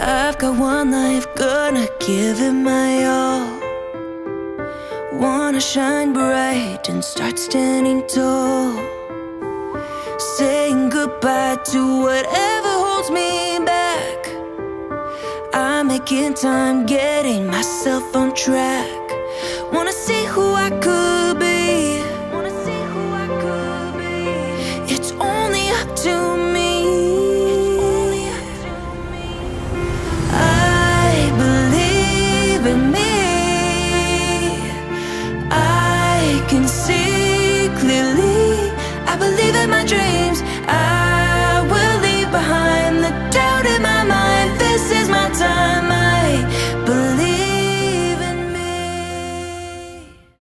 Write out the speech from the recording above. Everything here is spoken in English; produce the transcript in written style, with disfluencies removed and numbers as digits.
I've got one life, gonna give it my all. Wanna shine bright and start standing tall, saying goodbye to whatever holds me back. I'm making time, getting myself on track. Wanna see